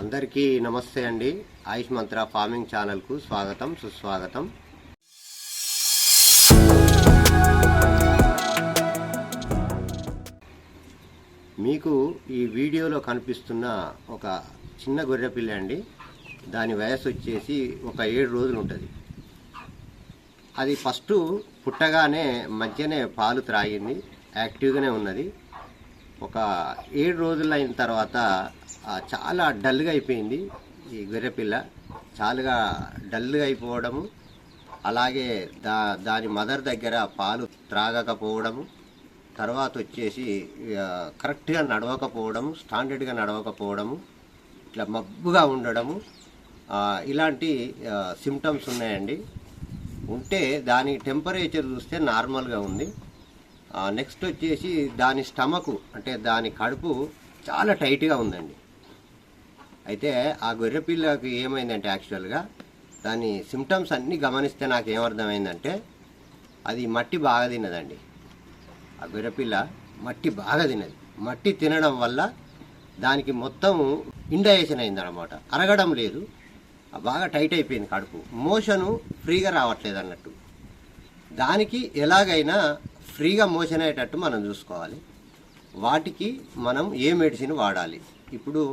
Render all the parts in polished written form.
అందరికీ నమస్తే అండి. ఆయుష్ మంత్ర ఫార్మింగ్ ఛానల్కు స్వాగతం సుస్వాగతం. మీకు ఈ వీడియోలో కనిపిస్తున్న ఒక చిన్న గొర్రెపిల్ల అండి. దాని వయసు వచ్చేసి ఒక 7 రోజులు ఉంటుంది. అది ఫస్ట్ పుట్టగానే మధ్యనే పాలు త్రాగింది, యాక్టివ్గానే ఉన్నది. ఒక 7 రోజులు అయిన తర్వాత చాలా డల్గా అయిపోయింది. ఈ గొర్రెపిల్ల చాలా డల్గా అయిపోవడము, అలాగే దాని మదర్ దగ్గర పాలు త్రాగకపోవడము, తర్వాత వచ్చేసి కరెక్ట్గా నడవకపోవడము, స్టాండర్డ్గా నడవకపోవడము, ఇట్లా మబ్బుగా ఉండడము, ఇలాంటి సిమ్టమ్స్ ఉన్నాయండి. ఉంటే దాని టెంపరేచర్ చూస్తే నార్మల్గా ఉంది. నెక్స్ట్ వచ్చేసి దాని స్టమక్ అంటే దాని కడుపు చాలా టైట్గా ఉందండి. అయితే ఆ గొర్రెపిల్లకి ఏమైందంటే యాక్చువల్గా దాని సిమ్టమ్స్ అన్నీ గమనిస్తే నాకు ఏమర్థమైందంటే అది మట్టి బాగా తిన్నదండి. ఆ గొర్రెపిల్ల మట్టి బాగా తిన్నది. మట్టి తినడం వల్ల దానికి మొత్తం ఇండైజెషన్ అయిందన్నమాట. అరగడం లేదు, బాగా టైట్ అయిపోయింది కడుపు. మోషను ఫ్రీగా రావట్లేదు అన్నట్టు. దానికి ఎలాగైనా ఫ్రీగా మోషన్ అయ్యేటట్టు మనం చూసుకోవాలి. వాటికి మనం ఏ మెడిసిన్ వాడాలి, ఇప్పుడు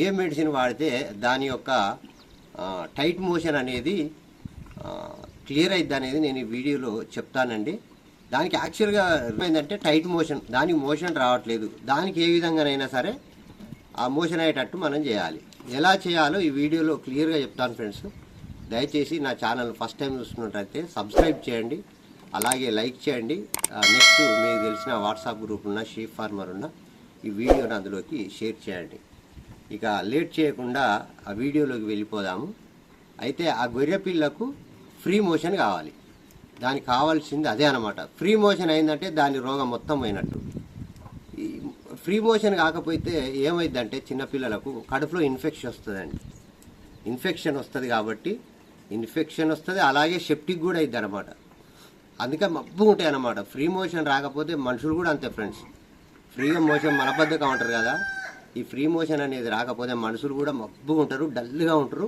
ఏ మెడిసిన్ వాడితే దాని యొక్క టైట్ మోషన్ అనేది క్లియర్ అయిద్ది అనేది నేను ఈ వీడియోలో చెప్తానండి. దానికి యాక్చువల్గా ఏమైందంటే టైట్ మోషన్, దానికి మోషన్ రావట్లేదు. దానికి ఏ విధంగానైనా సరే ఆ మోషన్ అయ్యేటట్టు మనం చేయాలి. ఎలా చేయాలో ఈ వీడియోలో క్లియర్గా చెప్తాను ఫ్రెండ్స్. దయచేసి నా ఛానల్ ఫస్ట్ టైం చూస్తున్నట్టయితే సబ్స్క్రైబ్ చేయండి, అలాగే లైక్ చేయండి. నెక్స్ట్ మీకు తెలిసిన వాట్సాప్ గ్రూప్ ఉన్న షీప్ ఫార్మర్ ఉన్న ఈ వీడియోని అందులోకి షేర్ చేయండి. ఇక లేట్ చేయకుండా ఆ వీడియోలోకి వెళ్ళిపోదాము. అయితే ఆ గొర్రెపిల్లకు ఫ్రీ మోషన్ కావాలి. దానికి కావాల్సింది అదే అనమాట. ఫ్రీ మోషన్ అయిందంటే దాని రోగం మొత్తం పోయినట్టు. ఈ ఫ్రీ మోషన్ కాకపోతే ఏమైందంటే చిన్నపిల్లలకు కడుపులో ఇన్ఫెక్షన్ వస్తుందండి. ఇన్ఫెక్షన్ వస్తుంది కాబట్టి ఇన్ఫెక్షన్ వస్తుంది, అలాగే సెప్టిక్ కూడా అవుతుంది అనమాట. అందుకే మబ్బు ఉంటాయి అన్నమాట. ఫ్రీ మోషన్ రాకపోతే మనుషులు కూడా అంతే ఫ్రెండ్స్. ఫ్రీగా మోషన్ మనబద్ధంగా ఉంటారు కదా, ఈ ఫ్రీ మోషన్ అనేది రాకపోతే మనుషులు కూడా మబ్బుగా ఉంటారు, డల్గా ఉంటారు,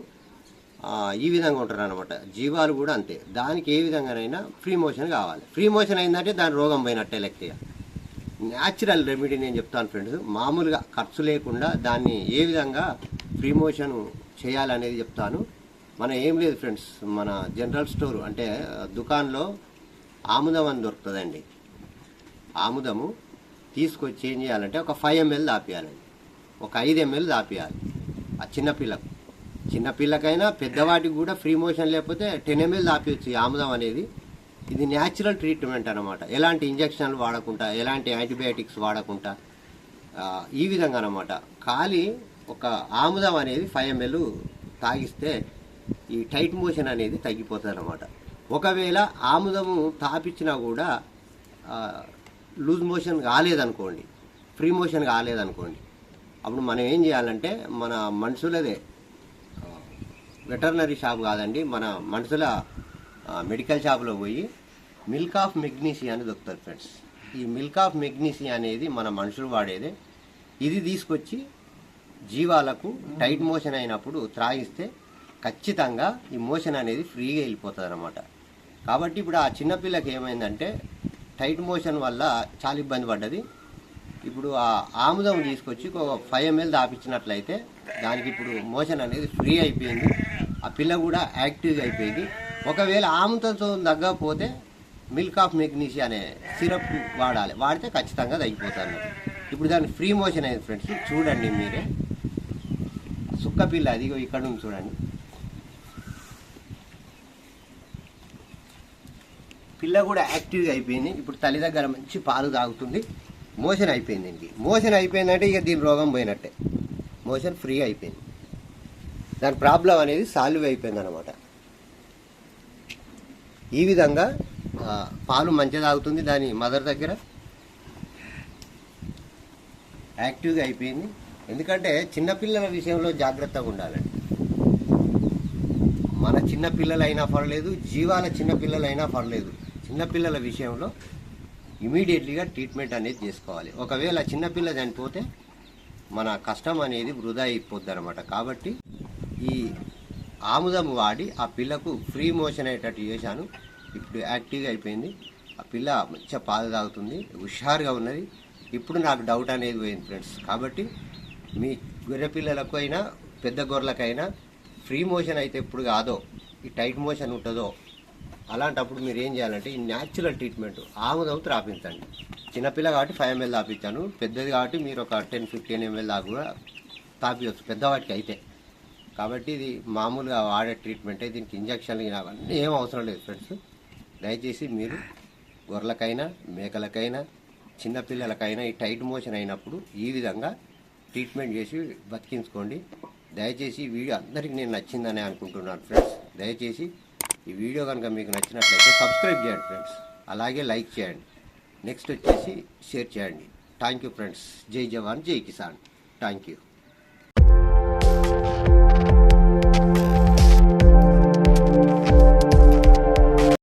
ఈ విధంగా ఉంటారు అనమాట. జీవాలు కూడా అంతే. దానికి ఏ విధంగానైనా ఫ్రీ మోషన్ కావాలి. ఫ్రీ మోషన్ అయిందంటే దాని రోగం పోయినట్టే లెక్కగా. న్యాచురల్ రెమెడీ నేను చెప్తాను ఫ్రెండ్స్. మామూలుగా ఖర్చు లేకుండా దాన్ని ఏ విధంగా ఫ్రీ మోషన్ చేయాలనేది చెప్తాను. మనం ఏం లేదు ఫ్రెండ్స్, మన జనరల్ స్టోర్ అంటే దుకాణంలో ఆముదం అని దొరుకుతుందండి. ఆముదము తీసుకొచ్చి ఏం చేయాలంటే ఒక 5 ml దాపియాలండి, ఒక 5 ml దాపియాలి. ఆ చిన్నపిల్లకైనా పెద్దవాటికి కూడా ఫ్రీ మోషన్ లేకపోతే 10 ml దాపియచ్చు ఈ ఆముదం అనేది. ఇది న్యాచురల్ ట్రీట్మెంట్ అనమాట. ఎలాంటి ఇంజక్షన్లు వాడకుండా, ఎలాంటి యాంటీబయాటిక్స్ వాడకుండా ఈ విధంగా అనమాట. ఖాళీ ఒక ఆముదం అనేది 5 ml తాగిస్తే ఈ టైట్ మోషన్ అనేది తగ్గిపోతుంది అనమాట. ఒకవేళ ఆముదము తాపించినా కూడా లూజ్ మోషన్ కాలేదనుకోండి, ఫ్రీ మోషన్ కాలేదనుకోండి, అప్పుడు మనం ఏం చేయాలంటే మన మనుషులదే వెటర్నరీ షాప్ కాదండి, మన మనుషుల మెడికల్ షాప్లో పోయి మిల్క్ ఆఫ్ మెగ్నీషియా అని దొరుకుతుంది ఫ్రెండ్స్. ఈ మిల్క్ ఆఫ్ మెగ్నీషియా అనేది మన మనుషులు వాడేదే. ఇది తీసుకొచ్చి జీవాలకు టైట్ మోషన్ అయినప్పుడు త్రాగిస్తే ఖచ్చితంగా ఈ మోషన్ అనేది ఫ్రీగా వెళ్ళిపోతుంది అనమాట. కాబట్టి ఇప్పుడు ఆ చిన్నపిల్లకి ఏమైందంటే టైట్ మోషన్ వల్ల చాలా ఇబ్బంది పడ్డది. ఇప్పుడు ఆ ఆముదం తీసుకొచ్చి ఒక 5 ml దాపించినట్లయితే దానికి ఇప్పుడు మోషన్ అనేది ఫ్రీ అయిపోయింది. ఆ పిల్ల కూడా యాక్టివ్గా అయిపోయింది. ఒకవేళ ఆముదంతో తగ్గకపోతే మిల్క్ ఆఫ్ మెగ్నీషియా అనే సిరప్ వాడాలి. వాడితే ఖచ్చితంగా తగ్గిపోతాను. ఇప్పుడు దానికి ఫ్రీ మోషన్ అయింది ఫ్రెండ్స్. చూడండి మీరే, సుక్క పిల్ల అది ఇక్కడ నుంచి చూడండి. పిల్ల కూడా యాక్టివ్గా అయిపోయింది. ఇప్పుడు తల్లి దగ్గర మంచి పాలు తాగుతుంది. మోషన్ అయిపోయింది. ఇంటికి మోషన్ అయిపోయిందంటే ఇక దీని రోగం పోయినట్టే. మోషన్ ఫ్రీ అయిపోయింది, దాని ప్రాబ్లం అనేది సాల్వ్ అయిపోయింది అనమాట. ఈ విధంగా పాలు మంచిగా తాగుతుంది. దాని మదర్ దగ్గర యాక్టివ్గా అయిపోయింది. ఎందుకంటే చిన్నపిల్లల విషయంలో జాగ్రత్తగా ఉండాలండి. మన చిన్నపిల్లలైనా పర్లేదు, జీవాల చిన్నపిల్లలైనా పర్లేదు, చిన్నపిల్లల విషయంలో ఇమీడియట్లీగా ట్రీట్మెంట్ అనేది చేసుకోవాలి. ఒకవేళ చిన్నపిల్ల చనిపోతే మన కష్టం అనేది వృధా అయిపోద్ది అనమాట. కాబట్టి ఈ ఆముదం వాడి ఆ పిల్లకు ఫ్రీ మోషన్ అయ్యేటట్టు చేశాను. ఇప్పుడు యాక్టివ్గా అయిపోయింది. ఆ పిల్ల మంచిగా పాలు తాగుతుంది, హుషారుగా ఉన్నది. ఇప్పుడు నాకు డౌట్ అనేది పోయింది ఫ్రెండ్స్. కాబట్టి మీ గొర్రె పిల్లలకు అయినా పెద్ద గొర్రెలకైనా ఫ్రీ మోషన్ అయితే ఎప్పుడు కాదో, ఈ టైట్ మోషన్ ఉంటుందో, అలాంటప్పుడు మీరు ఏం చేయాలంటే ఈ న్యాచురల్ ట్రీట్మెంట్ ఆముదం త్రాపించండి. చిన్నపిల్ల కాబట్టి 5 ml తాపించాను, పెద్దది కాబట్టి మీరు ఒక 10-15 ml దాకా కూడా తాపించవచ్చు పెద్దవాటికి అయితే. కాబట్టి ఇది మామూలుగా వాడే ట్రీట్మెంటే, దీనికి ఇంజక్షన్లు అవన్నీ ఏం అవసరం లేదు ఫ్రెండ్స్. దయచేసి మీరు గొర్రెలకైనా మేకలకైనా చిన్నపిల్లలకైనా ఈ టైట్ మోషన్ అయినప్పుడు ఈ విధంగా ట్రీట్మెంట్ చేసి బతికించుకోండి. దయచేసి ఈ వీడియో అందరికీ నేను నచ్చిందని అనుకుంటున్నాను ఫ్రెండ్స్. దయచేసి ఈ వీడియో కనుక మీకు నచ్చినట్లయితే సబ్స్క్రైబ్ చేయండి ఫ్రెండ్స్, అలాగే లైక్ చేయండి, నెక్స్ట్ వచ్చేసి షేర్ చేయండి. Thank you friends. జై జవాన్ జై కిసాన్. Thank you.